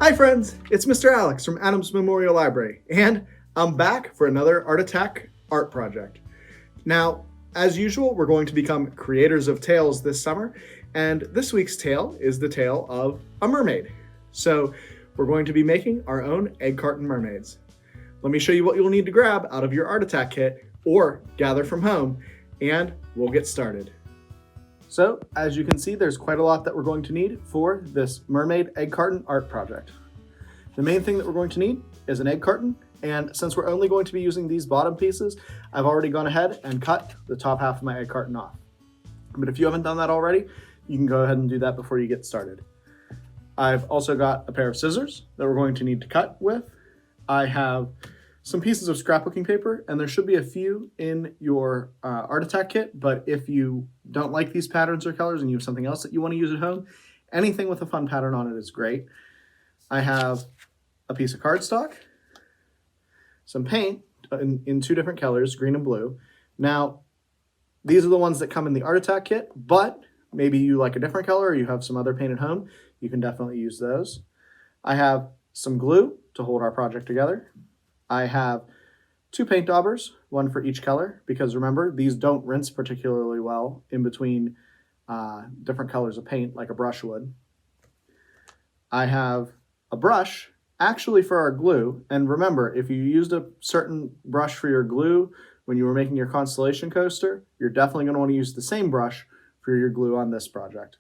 Hi friends, it's Mr. Alex from Adams Memorial Library, and I'm back for another Art Attack art project. Now, as usual, we're going to become creators of tales this summer, and this week's tale is the tale of a mermaid. So, we're going to be making our own egg carton mermaids. Let me show you what you'll need to grab out of your Art Attack kit or gather from home, and we'll get started. So, as you can see, there's quite a lot that we're going to need for this mermaid egg carton art project. The main thing that we're going to need is an egg carton, and since we're only going to be using these bottom pieces, I've already gone ahead and cut the top half of my egg carton off. But if you haven't done that already, you can go ahead and do that before you get started. I've also got a pair of scissors that we're going to need to cut with. I have some pieces of scrapbooking paper, and there should be a few in your Art Attack kit, but if you don't like these patterns or colors and you have something else that you want to use at home, anything with a fun pattern on it is great. I have a piece of cardstock, some paint in two different colors, green and blue. Now, these are the ones that come in the Art Attack kit, but maybe you like a different color or you have some other paint at home, you can definitely use those. I have some glue to hold our project together. I have two paint daubers, one for each color, because remember, these don't rinse particularly well in between different colors of paint like a brush would. I have a brush actually for our glue, and remember, if you used a certain brush for your glue when you were making your constellation coaster, you're definitely going to want to use the same brush for your glue on this project.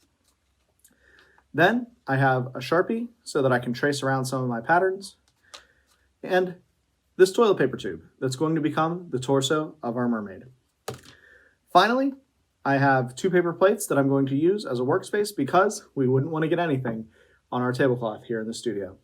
Then I have a Sharpie so that I can trace around some of my patterns, and this toilet paper tube that's going to become the torso of our mermaid. Finally, I have two paper plates that I'm going to use as a workspace because we wouldn't want to get anything on our tablecloth here in the studio.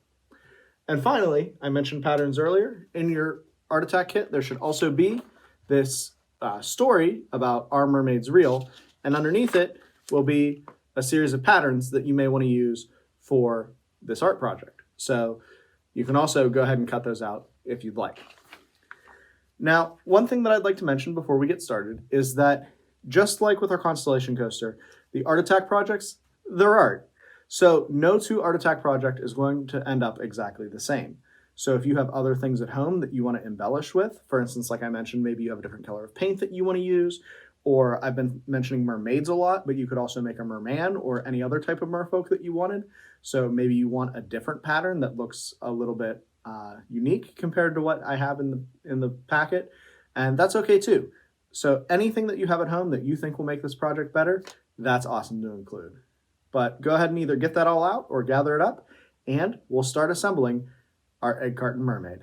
And finally, I mentioned patterns earlier. In your Art Attack kit, there should also be this story about Our Mermaid's Real, and underneath it will be a series of patterns that you may want to use for this art project. So you can also go ahead and cut those out if you'd like. Now, one thing that I'd like to mention before we get started is that just like with our Constellation Coaster, the Art Attack projects, they're art. So no two Art Attack project is going to end up exactly the same. So if you have other things at home that you want to embellish with, for instance, like I mentioned, maybe you have a different color of paint that you want to use, or I've been mentioning mermaids a lot, but you could also make a merman or any other type of merfolk that you wanted. So maybe you want a different pattern that looks a little bit unique compared to what I have in the packet, and that's okay too. So anything that you have at home that you think will make this project better, that's awesome to include. But go ahead and either get that all out or gather it up, and we'll start assembling our egg carton mermaid.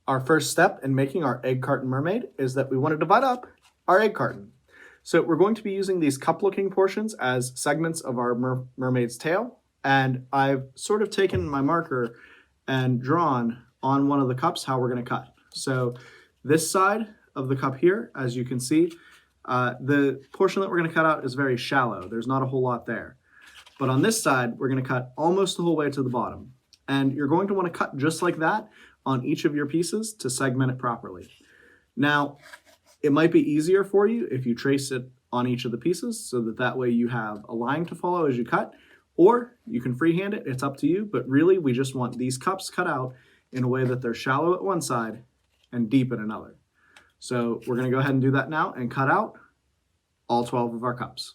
Our first step in making our egg carton mermaid is that we want to divide up our egg carton. So we're going to be using these cup-looking portions as segments of our mermaid's tail, and I've sort of taken my marker and drawn on one of the cups how we're going to cut. So this side of the cup here, as you can see, the portion that we're going to cut out is very shallow. There's not a whole lot there. But on this side, we're going to cut almost the whole way to the bottom. And you're going to want to cut just like that on each of your pieces to segment it properly. Now, it might be easier for you if you trace it on each of the pieces so that way you have a line to follow as you cut, or you can freehand it, it's up to you, but really we just want these cups cut out in a way that they're shallow at one side and deep at another. So we're going to go ahead and do that now and cut out all 12 of our cups.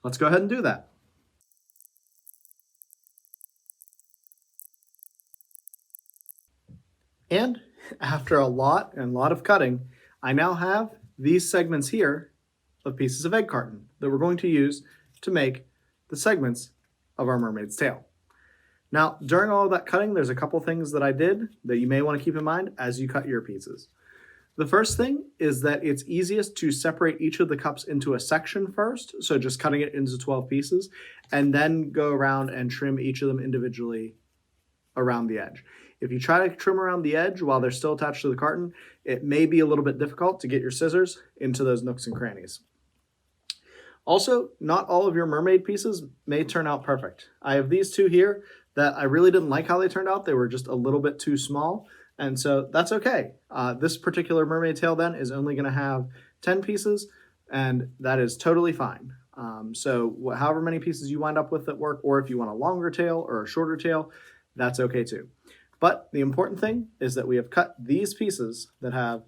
Let's go ahead and do that. And after a lot of cutting, I now have these segments here of pieces of egg carton that we're going to use to make the segments of our mermaid's tail. Now, during all of that cutting, there's a couple things that I did that you may want to keep in mind as you cut your pieces. The first thing is that it's easiest to separate each of the cups into a section first, so just cutting it into 12 pieces, and then go around and trim each of them individually around the edge. If you try to trim around the edge while they're still attached to the carton, it may be a little bit difficult to get your scissors into those nooks and crannies. Also, not all of your mermaid pieces may turn out perfect. I have these two here that I really didn't like how they turned out. They were just a little bit too small, and so that's okay. This particular mermaid tail then is only going to have 10 pieces, and that is totally fine. So however many pieces you wind up with at work, or if you want a longer tail or a shorter tail, that's okay too. But the important thing is that we have cut these pieces that have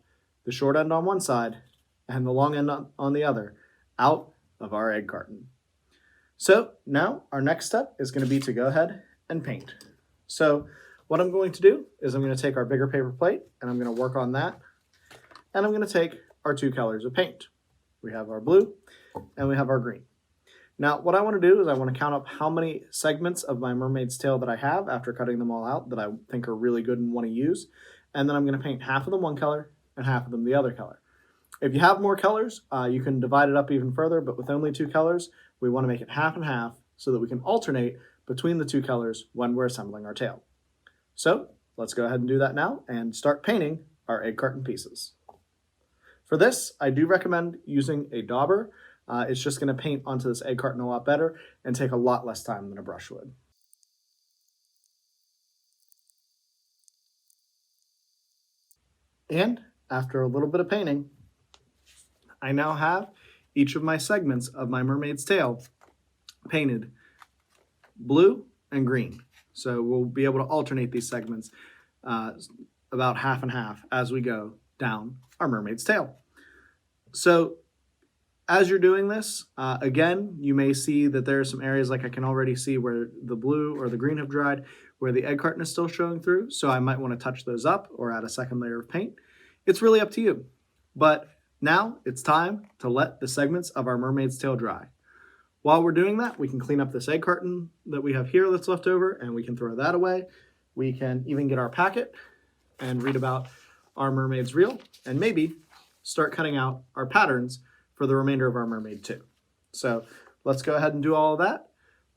the short end on one side and the long end on the other out of our egg carton. So now our next step is going to be to go ahead and paint. So what I'm going to do is I'm going to take our bigger paper plate and I'm going to work on that. And I'm going to take our two colors of paint. We have our blue and we have our green. Now, what I want to do is I want to count up how many segments of my mermaid's tail that I have after cutting them all out that I think are really good and want to use. And then I'm going to paint half of them one color and half of them the other color. If you have more colors, you can divide it up even further, but with only two colors, we want to make it half and half so that we can alternate between the two colors when we're assembling our tail. So let's go ahead and do that now and start painting our egg carton pieces. For this, I do recommend using a dauber. It's just going to paint onto this egg carton a lot better and take a lot less time than a brush would. And after a little bit of painting, I now have each of my segments of my mermaid's tail painted blue and green. So we'll be able to alternate these segments about half and half as we go down our mermaid's tail. So as you're doing this, again, you may see that there are some areas like I can already see where the blue or the green have dried, where the egg carton is still showing through. So I might want to touch those up or add a second layer of paint. It's really up to you. But now it's time to let the segments of our mermaid's tail dry. While we're doing that, we can clean up this egg carton that we have here that's left over, and we can throw that away. We can even get our packet and read about our mermaid's reel, and maybe start cutting out our patterns for the remainder of our mermaid too. So let's go ahead and do all of that.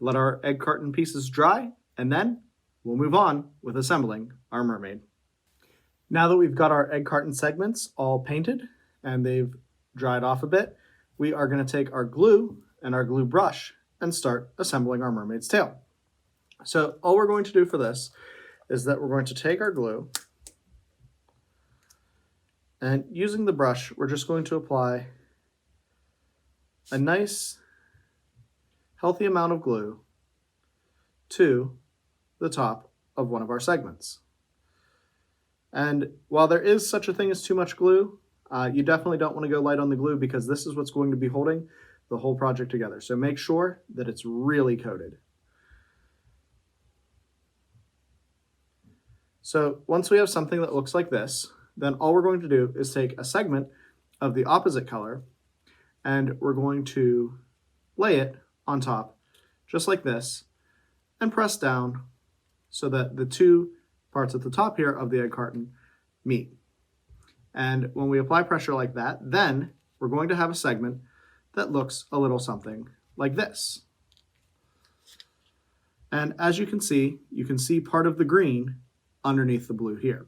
Let our egg carton pieces dry, and then we'll move on with assembling our mermaid. Now that we've got our egg carton segments all painted and they've dried off a bit, we are going to take our glue and our glue brush and start assembling our mermaid's tail. So all we're going to do for this is that we're going to take our glue, and using the brush, we're just going to apply a nice healthy amount of glue to the top of one of our segments. And while there is such a thing as too much glue, you definitely don't want to go light on the glue because this is what's going to be holding the whole project together. So make sure that it's really coated. So once we have something that looks like this, then all we're going to do is take a segment of the opposite color and we're going to lay it on top just like this and press down so that the two parts at the top here of the egg carton meet. And when we apply pressure like that, then we're going to have a segment that looks a little something like this. And as you can see part of the green underneath the blue here.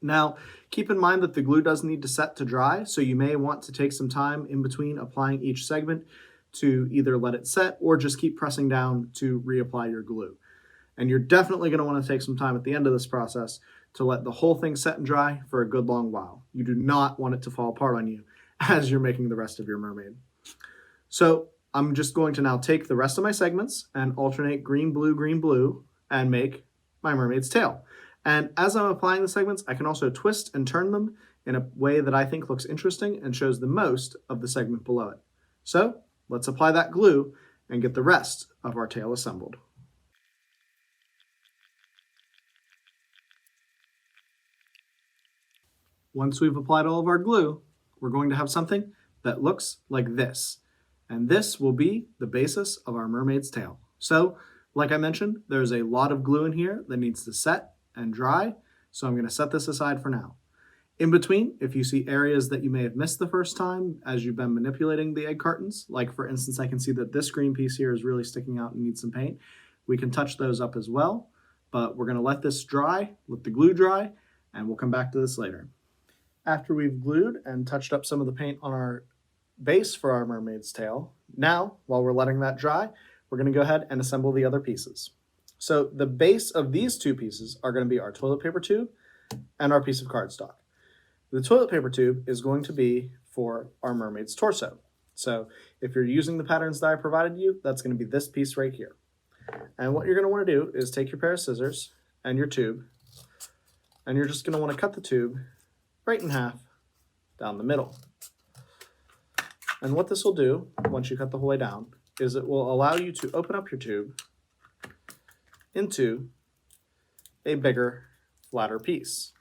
Now, keep in mind that the glue does need to set to dry, so you may want to take some time in between applying each segment to either let it set or just keep pressing down to reapply your glue. And you're definitely going to want to take some time at the end of this process to let the whole thing set and dry for a good long while. You do not want it to fall apart on you as you're making the rest of your mermaid. So I'm just going to now take the rest of my segments and alternate green, blue, and make my mermaid's tail. And as I'm applying the segments, I can also twist and turn them in a way that I think looks interesting and shows the most of the segment below it. So let's apply that glue and get the rest of our tail assembled. Once we've applied all of our glue, we're going to have something that looks like this. And this will be the basis of our mermaid's tail. So, like I mentioned, there's a lot of glue in here that needs to set and dry, so I'm going to set this aside for now. In between, if you see areas that you may have missed the first time as you've been manipulating the egg cartons, like for instance, I can see that this green piece here is really sticking out and needs some paint, we can touch those up as well, but we're going to let this dry, let the glue dry, and we'll come back to this later. After we've glued and touched up some of the paint on our base for our mermaid's tail, now, while we're letting that dry, we're going to go ahead and assemble the other pieces. So the base of these two pieces are going to be our toilet paper tube and our piece of cardstock. The toilet paper tube is going to be for our mermaid's torso. So if you're using the patterns that I provided you, that's going to be this piece right here. And what you're going to want to do is take your pair of scissors and your tube, and you're just going to want to cut the tube right in half down the middle. And what this will do, once you cut the whole way down, is it will allow you to open up your tube into a bigger, flatter piece.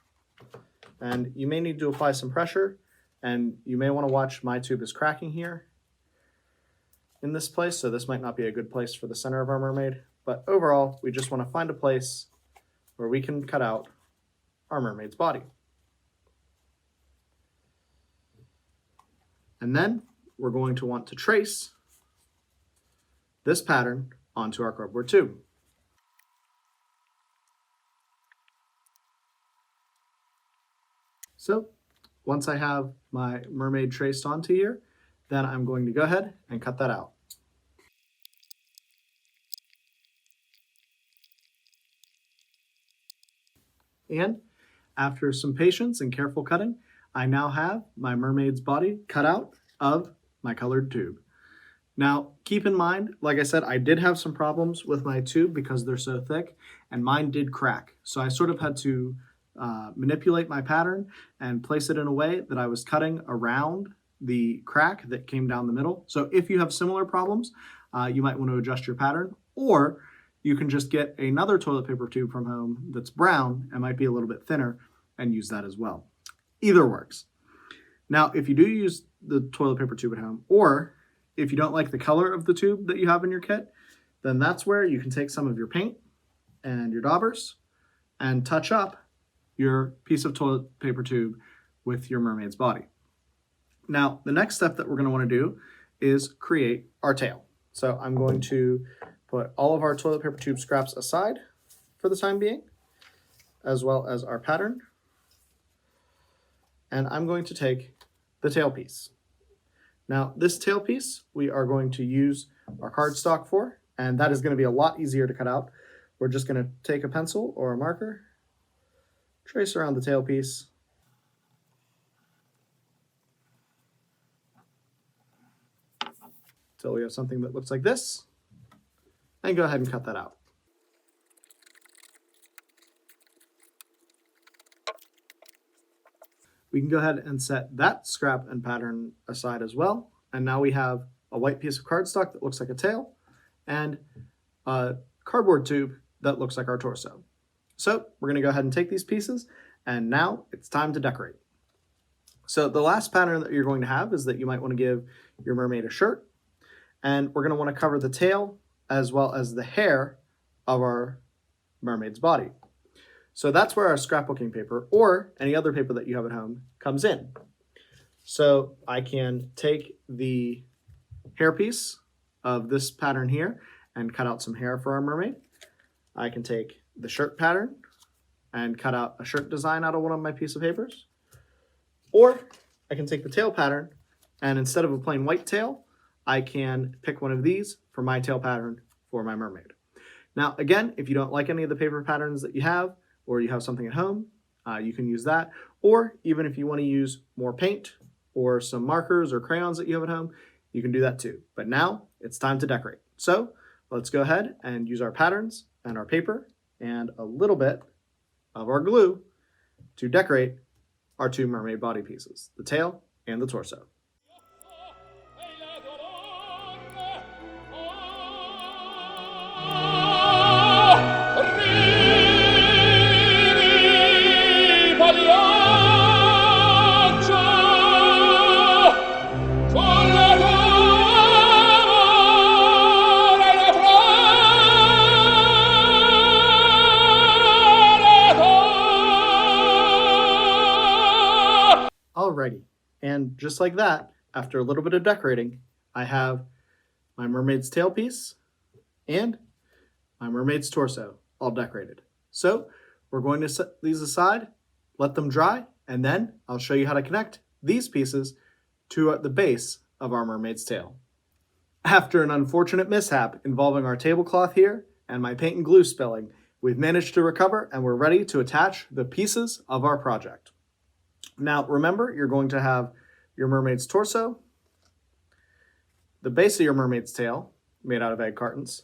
And you may need to apply some pressure, and you may want to watch my tube is cracking here in this place, so this might not be a good place for the center of our mermaid. But overall, we just want to find a place where we can cut out our mermaid's body. And then we're going to want to trace this pattern onto our cardboard tube. So once I have my mermaid traced onto here, then I'm going to go ahead and cut that out. And after some patience and careful cutting, I now have my mermaid's body cut out of my colored tube. Now, keep in mind, like I said, I did have some problems with my tube because they're so thick, and mine did crack. So I sort of had to manipulate my pattern and place it in a way that I was cutting around the crack that came down the middle. So if you have similar problems, you might want to adjust your pattern, or you can just get another toilet paper tube from home that's brown and might be a little bit thinner and use that as well. Either works. Now, if you do use the toilet paper tube at home, or if you don't like the color of the tube that you have in your kit, then that's where you can take some of your paint and your daubers and touch up your piece of toilet paper tube with your mermaid's body. Now, the next step that we're going to want to do is create our tail. So I'm going to put all of our toilet paper tube scraps aside for the time being, as well as our pattern. And I'm going to take the tail piece. Now, this tail piece we are going to use our cardstock for, and that is going to be a lot easier to cut out. We're just going to take a pencil or a marker, trace around the tail piece, until we have something that looks like this, and go ahead and cut that out. We can go ahead and set that scrap and pattern aside as well. And now we have a white piece of cardstock that looks like a tail and a cardboard tube that looks like our torso. So we're going to go ahead and take these pieces, and now it's time to decorate. So the last pattern that you're going to have is that you might want to give your mermaid a shirt, and we're going to want to cover the tail as well as the hair of our mermaid's body. So that's where our scrapbooking paper, or any other paper that you have at home, comes in. So I can take the hair piece of this pattern here and cut out some hair for our mermaid. I can take the shirt pattern and cut out a shirt design out of one of my piece of papers. Or I can take the tail pattern, and instead of a plain white tail, I can pick one of these for my tail pattern for my mermaid. Now, again, if you don't like any of the paper patterns that you have, or you have something at home, you can use that. Or even if you want to use more paint or some markers or crayons that you have at home, you can do that too. But now it's time to decorate. So let's go ahead and use our patterns and our paper and a little bit of our glue to decorate our two mermaid body pieces, the tail and the torso. Alrighty, and just like that, after a little bit of decorating, I have my mermaid's tail piece and my mermaid's torso all decorated. So we're going to set these aside, let them dry, and then I'll show you how to connect these pieces to the base of our mermaid's tail. After an unfortunate mishap involving our tablecloth here and my paint and glue spilling, we've managed to recover and we're ready to attach the pieces of our project. Now, remember, you're going to have your mermaid's torso, the base of your mermaid's tail, made out of egg cartons,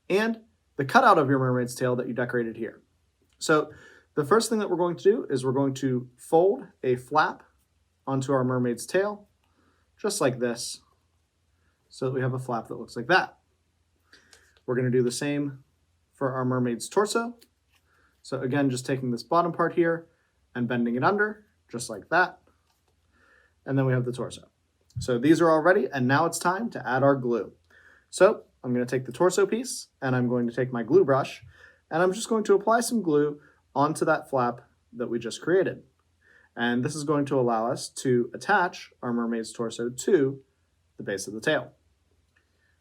and the cutout of your mermaid's tail that you decorated here. So the first thing that we're going to do is we're going to fold a flap onto our mermaid's tail, just like this, so that we have a flap that looks like that. We're going to do the same for our mermaid's torso. So again, just taking this bottom part here and bending it under, just like that. And then we have the torso. So these are all ready, and now it's time to add our glue. So I'm going to take the torso piece, and I'm going to take my glue brush, and I'm just going to apply some glue onto that flap that we just created. And this is going to allow us to attach our mermaid's torso to the base of the tail.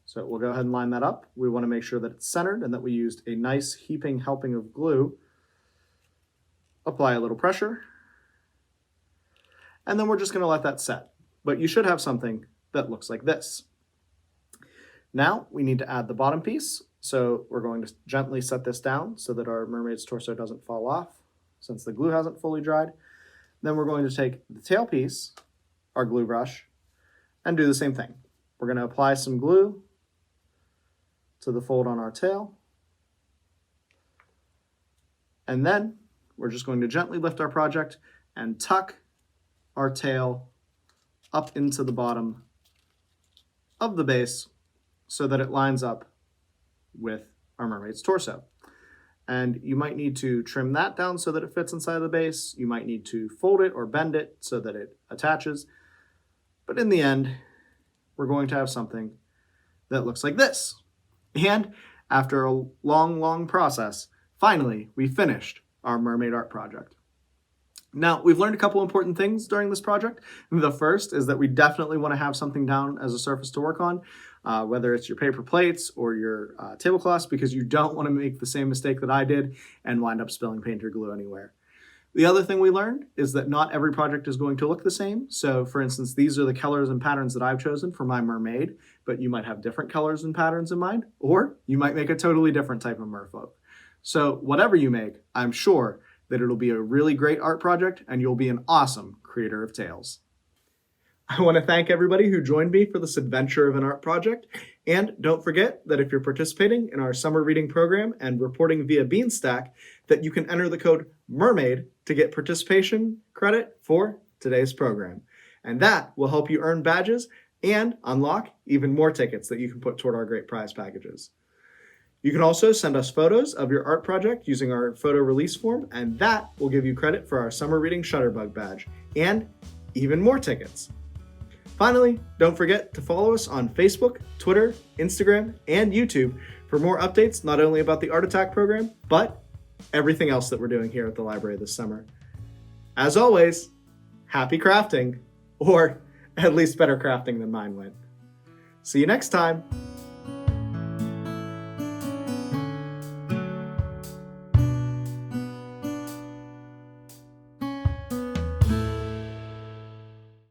So we'll go ahead and line that up. We want to make sure that it's centered and that we used a nice heaping helping of glue. Apply a little pressure, and then we're just going to let that set. But you should have something that looks like this. Now we need to add the bottom piece. So we're going to gently set this down so that our mermaid's torso doesn't fall off since the glue hasn't fully dried. Then we're going to take the tail piece, our glue brush, and do the same thing. We're going to apply some glue to the fold on our tail. And then we're just going to gently lift our project and tuck our tail up into the bottom of the base so that it lines up with our mermaid's torso. And you might need to trim that down so that it fits inside the base. You might need to fold it or bend it so that it attaches. But in the end, we're going to have something that looks like this. And after a long process, finally, we finished our mermaid art project. Now, we've learned a couple important things during this project. The first is that we definitely want to have something down as a surface to work on, whether it's your paper plates or your tablecloths, because you don't want to make the same mistake that I did and wind up spilling paint or glue anywhere. The other thing we learned is that not every project is going to look the same. So for instance, these are the colors and patterns that I've chosen for my mermaid, but you might have different colors and patterns in mind, or you might make a totally different type of merfolk. So whatever you make, I'm sure that it'll be a really great art project and you'll be an awesome creator of tales. I want to thank everybody who joined me for this adventure of an art project. And don't forget that if you're participating in our summer reading program and reporting via Beanstack, that you can enter the code MERMAID to get participation credit for today's program. And that will help you earn badges and unlock even more tickets that you can put toward our great prize packages. You can also send us photos of your art project using our photo release form, and that will give you credit for our summer reading Shutterbug badge and even more tickets. Finally, don't forget to follow us on Facebook, Twitter, Instagram, and YouTube for more updates not only about the Art Attack program, but everything else that we're doing here at the library this summer. As always, happy crafting, or at least better crafting than mine went. See you next time.